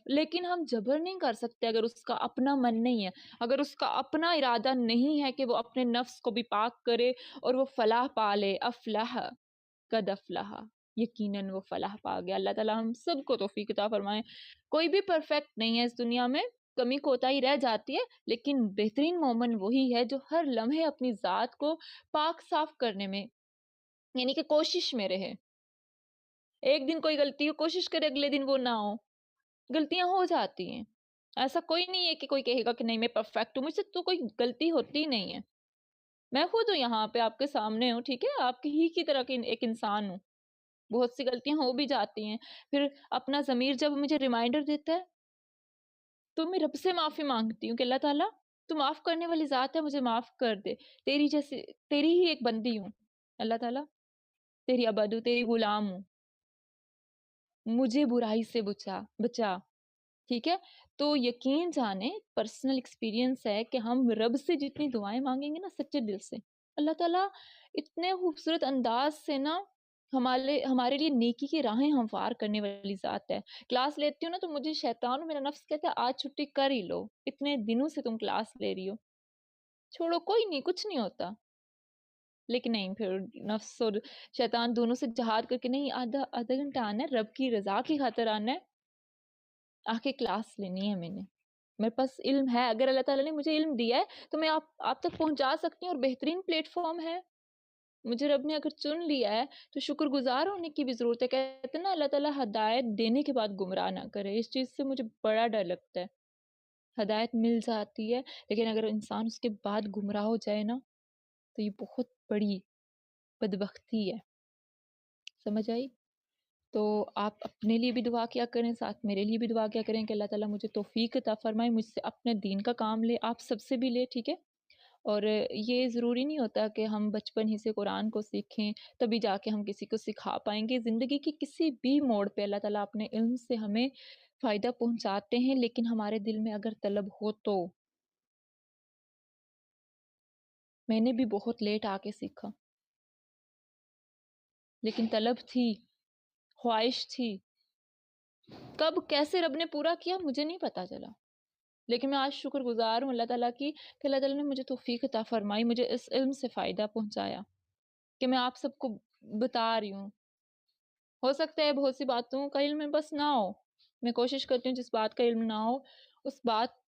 لیکن ہم جبر نہیں کر سکتے اگر اس کا اپنا من نہیں ہے، اگر اس کا اپنا ارادہ نہیں ہے کہ وہ اپنے نفس کو بھی پاک کرے اور وہ فلاح پا لے. افلح قد افلح، یقیناً وہ فلاح پا گیا. اللہ تعالیٰ ہم سب کو توفیق عطا فرمائے. کوئی بھی پرفیکٹ نہیں ہے اس دنیا میں، کمی کوتاہی رہ جاتی ہے، لیکن بہترین مومن وہی ہے جو ہر لمحے اپنی ذات کو پاک صاف کرنے میں، یعنی کہ کوشش میں رہے. ایک دن کوئی غلطی ہو، کوشش کرے اگلے دن وہ نہ ہو. غلطیاں ہو جاتی ہیں، ایسا کوئی نہیں ہے کہ کوئی کہے گا کہ نہیں میں پرفیکٹ ہوں، مجھ سے تو کوئی غلطی ہوتی نہیں ہے. میں خود ہوں یہاں پہ آپ کے سامنے ہوں، ٹھیک ہے، آپ ہی کی طرح کی ایک انسان ہوں. بہت سی غلطیاں ہو بھی جاتی ہیں. پھر اپنا ضمیر جب مجھے ریمائنڈر دیتا ہے تو میں رب سے معافی مانگتی ہوں کہ اللہ تعالیٰ تو معاف کرنے والی ذات ہے، مجھے معاف کر دے. تیری جیسے، تیری ہی ایک بندی ہوں اللہ تعالیٰ، تیری عبد ہوں، تیری غلام ہوں، مجھے برائی سے بچا بچا. ٹھیک ہے. تو یقین جانے پرسنل ایکسپیرینس ہے کہ ہم رب سے جتنی دعائیں مانگیں گے نا سچے دل سے، اللہ تعالیٰ اتنے خوبصورت انداز سے نا ہمارے لیے نیکی کی راہیں ہموار کرنے والی ذات ہے. کلاس لیتی ہوں نا تو مجھے شیطان اور میرا نفس کہتا ہے آج چھٹی کر ہی لو، اتنے دنوں سے تم کلاس لے رہی ہو، چھوڑو کوئی نہیں، کچھ نہیں ہوتا. لیکن نہیں، پھر نفس اور شیطان دونوں سے جہاد کر کے نہیں، آدھا آدھا گھنٹہ آنا ہے، رب کی رضا کی خاطر آنا ہے، آ کے کلاس لینی ہے میں نے. میرے پاس علم ہے، اگر اللہ تعالیٰ نے مجھے علم دیا ہے تو میں آپ تک پہنچا سکتی ہوں، اور بہترین پلیٹ فارم ہے. مجھے رب نے اگر چن لیا ہے تو شکر گزار ہونے کی بھی ضرورت ہے. کہتے ہیں نا اللہ تعالیٰ ہدایت دینے کے بعد گمراہ نہ کرے. اس چیز سے مجھے بڑا ڈر لگتا ہے. ہدایت مل جاتی ہے لیکن اگر انسان اس کے بعد گمراہ ہو جائے نا تو یہ بہت بڑی بدبختی ہے. سمجھ آئی؟ تو آپ اپنے لیے بھی دعا کیا کریں، ساتھ میرے لیے بھی دعا کیا کریں کہ اللہ تعالیٰ مجھے توفیق عطا فرمائے، مجھ سے اپنے دین کا کام لے، آپ سب سے بھی لے. ٹھیک ہے. اور یہ ضروری نہیں ہوتا کہ ہم بچپن ہی سے قرآن کو سیکھیں تبھی جا کے ہم کسی کو سکھا پائیں گے. زندگی کی کسی بھی موڑ پہ اللہ تعالیٰ اپنے علم سے ہمیں فائدہ پہنچاتے ہیں، لیکن ہمارے دل میں اگر طلب ہو تو. میں نے بھی بہت لیٹ آ کے سیکھا، لیکن طلب تھی، خواہش تھی. کب کیسے رب نے پورا کیا مجھے نہیں پتا چلا، لیکن میں آج شکر گزار ہوں اللہ تعالیٰ کی کہ اللہ تعالیٰ نے مجھے توفیق عطا فرمائی، مجھے اس علم سے فائدہ پہنچایا کہ میں آپ سب کو بتا رہی ہوں. ہو سکتا ہے بہت سی باتوں کا علم بس نہ ہو، میں کوشش کرتی ہوں جس بات کا علم نہ ہو اس بات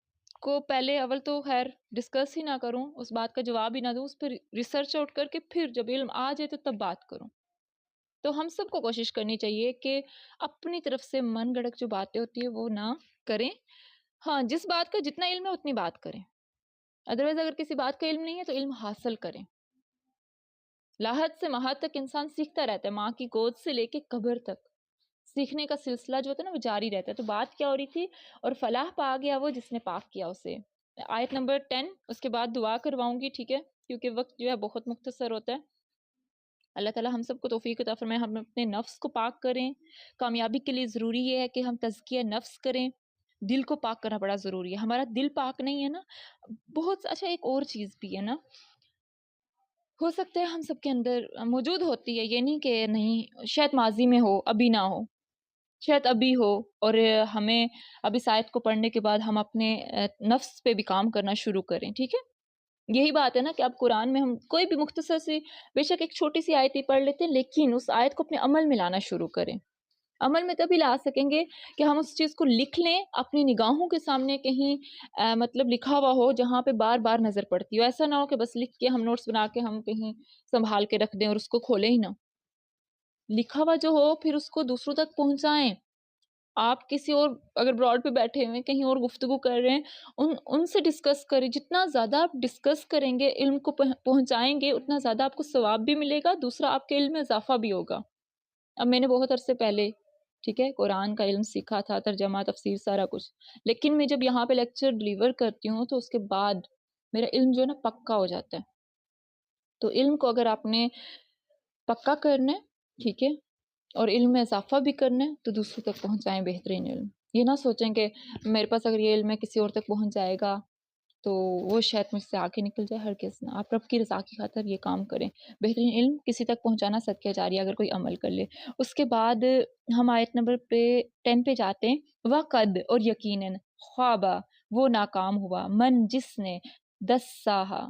کو پہلے اول تو خیر ڈسکس ہی نہ کروں، اس بات کا جواب ہی نہ دوں، اس پر ریسرچ آؤٹ کر کے پھر جب علم آ جائے تو تب بات کروں. تو ہم سب کو کوشش کرنی چاہیے کہ اپنی طرف سے من گھڑت جو باتیں ہوتی ہیں وہ نہ کریں. ہاں جس بات کا جتنا علم ہے اتنی بات کریں، ادروائز اگر کسی بات کا علم نہیں ہے تو علم حاصل کریں. لاحت سے مہات تک انسان سیکھتا رہتا ہے، ماں کی گود سے لے کے قبر تک سیکھنے کا سلسلہ جو ہوتا ہے نا وہ جاری رہتا ہے. تو بات کیا ہو رہی تھی؟ اور فلاح پا گیا وہ جس نے پاک کیا اسے. آیت نمبر 10، اس کے بعد دعا کرواؤں گی، ٹھیک ہے، کیونکہ وقت جو ہے بہت مختصر ہوتا ہے. اللہ تعالیٰ ہم سب کو توفیق عطا فرمائے، ہم اپنے نفس کو پاک کریں. کامیابی کے لیے ضروری یہ ہے کہ ہم تزکیہ نفس کریں. دل کو پاک کرنا بڑا ضروری ہے. ہمارا دل پاک نہیں ہے نا بہت اچھا. ایک اور چیز بھی ہے نا، ہو سکتا ہے ہم سب کے اندر موجود ہوتی ہے، یہ نہیں کہ نہیں، شاید ماضی میں ہو ابھی نہ ہو، شاید ابھی ہو. اور ہمیں اب اس آیت کو پڑھنے کے بعد ہم اپنے نفس پہ بھی کام کرنا شروع کریں. ٹھیک ہے. یہی بات ہے نا کہ اب قرآن میں ہم کوئی بھی مختصر سی بے شک ایک چھوٹی سی آیت ہی پڑھ لیتے ہیں، لیکن اس آیت کو اپنے عمل میں لانا شروع کریں. عمل میں تبھی لا سکیں گے کہ ہم اس چیز کو لکھ لیں اپنی نگاہوں کے سامنے، کہیں مطلب لکھا ہوا ہو جہاں پہ بار بار نظر پڑتی ہو. ایسا نہ ہو کہ بس لکھ کے ہم نوٹس بنا کے ہم کہیں سنبھال کے رکھ دیں اور اس کو کھولیں ہی نہ. لکھا ہوا جو ہو پھر اس کو دوسروں تک پہنچائیں. آپ کسی اور اگر براڈ پہ بیٹھے ہوئے کہیں اور گفتگو کر رہے ہیں ان سے ڈسکس کریں. جتنا زیادہ آپ ڈسکس کریں گے، علم کو پہنچائیں گے، اتنا زیادہ آپ کو ثواب بھی ملے گا، دوسرا آپ کے علم میں اضافہ بھی ہوگا. اب میں نے بہت عرصے پہلے، ٹھیک ہے، قرآن کا علم سیکھا تھا، ترجمہ، تفسیر، سارا کچھ، لیکن میں جب یہاں پہ لیکچر ڈلیور کرتی ہوں تو اس کے بعد میرا علم جو ہے نا پکا ہو جاتا ہے. تو علم کو اگر آپ نے پکا کرنا ہے، ٹھیک ہے، اور علم میں اضافہ بھی کرنا ہے تو دوسروں تک پہنچائیں بہترین علم. یہ نہ سوچیں کہ میرے پاس اگر یہ علم ہے کسی اور تک پہنچ جائے گا تو وہ شاید مجھ سے آگے نکل جائے، ہرگز نہ۔ آپ رب کی رضا کی خاطر یہ کام کریں۔ بہترین علم کسی تک پہنچانا صدقہ جاریہ اگر کوئی عمل کر لے۔ اس کے بعد ہم آیت نمبر 10 پہ جاتے ہیں۔ وَقَدْ اور یقیناً خوابہ وہ ناکام ہوا، من جس نے دساہا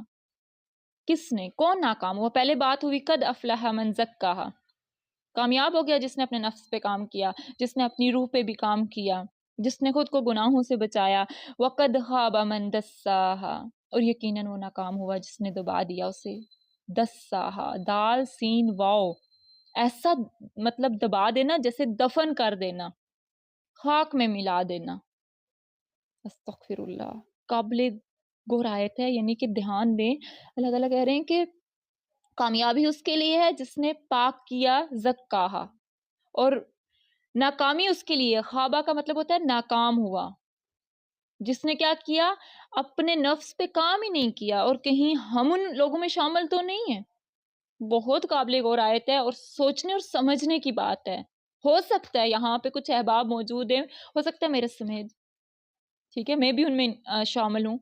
کس نے، کون ناکام ہوا؟ پہلے بات ہوئی قد افلح من زکاہا، کامیاب ہو گیا جس نے اپنے نفس پہ کام کیا، جس نے اپنی روح پہ بھی کام کیا، جس نے خود کو گناہوں سے بچایا۔ وَقَدْ خَابَ مَن دَسَّاهَا اور یقیناً وہ ناکام ہوا جس نے دبا دیا اسے۔ دساہا، دال سین واو، ایسا مطلب دبا دینا جیسے دفن کر دینا، خاک میں ملا دینا۔ استغفر اللہ، قابل غور آیت ہے، یعنی کہ دھیان دیں۔ اللہ تعالیٰ کہہ رہے ہیں کہ کامیابی اس کے لیے ہے جس نے پاک کیا زکاہا، اور ناکامی اس کے لیے، خوابہ کا مطلب ہوتا ہے ناکام ہوا، جس نے کیا کیا، اپنے نفس پہ کام ہی نہیں کیا۔ اور کہیں ہم ان لوگوں میں شامل تو نہیں ہیں؟ بہت قابل غور آیت ہے اور سوچنے اور سمجھنے کی بات ہے۔ ہو سکتا ہے یہاں پہ کچھ احباب موجود ہیں، ہو سکتا ہے میرے سمیت، ٹھیک ہے، میں بھی ان میں شامل ہوں،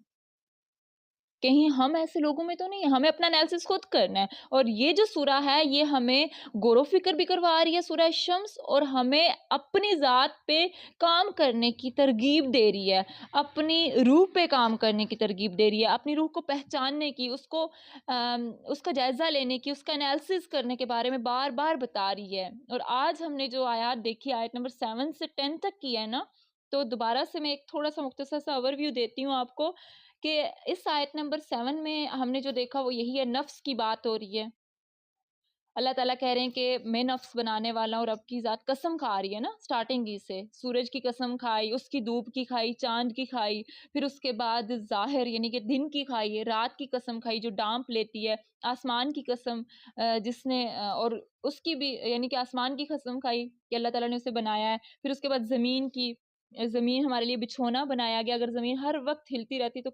کہیں ہم ایسے لوگوں میں تو نہیں ہیں؟ ہمیں اپنا انالیسس خود کرنا ہے۔ اور یہ جو سورہ ہے یہ ہمیں غور و فکر بھی کروا رہی ہے، سورہ شمس، اور ہمیں اپنی ذات پہ کام کرنے کی ترغیب دے رہی ہے، اپنی روح پہ کام کرنے کی ترغیب دے رہی ہے، اپنی روح کو پہچاننے کی، اس کا جائزہ لینے کی، اس کا انالیسس کرنے کے بارے میں بار بار بتا رہی ہے۔ اور آج ہم نے جو آیات دیکھی، آیت نمبر 7 سے 10 تک کی ہے نا، تو دوبارہ سے میں ایک تھوڑا سا مختصر سا اوور ویو دیتی ہوں آپ کو، کہ اس آیت نمبر 7 میں ہم نے جو دیکھا وہ یہی ہے، نفس کی بات ہو رہی ہے۔ اللہ تعالیٰ کہہ رہے ہیں کہ میں نفس بنانے والا ہوں، اور رب کی ذات قسم کھا رہی ہے نا اسٹارٹنگ ہی سے، سورج کی قسم کھائی، اس کی دھوپ کی کھائی، چاند کی کھائی، پھر اس کے بعد ظاہر یعنی کہ دن کی کھائی ہے، رات کی قسم کھائی جو ڈانپ لیتی ہے، آسمان کی قسم جس نے اور اس کی بھی یعنی کہ آسمان کی قسم کھائی کہ اللہ تعالیٰ نے اسے بنایا ہے، پھر اس کے بعد زمین کی، زمین ہمارے لیے بچھونا بنایا گیا، اگر زمین ہر وقت ہلتی رہتی تو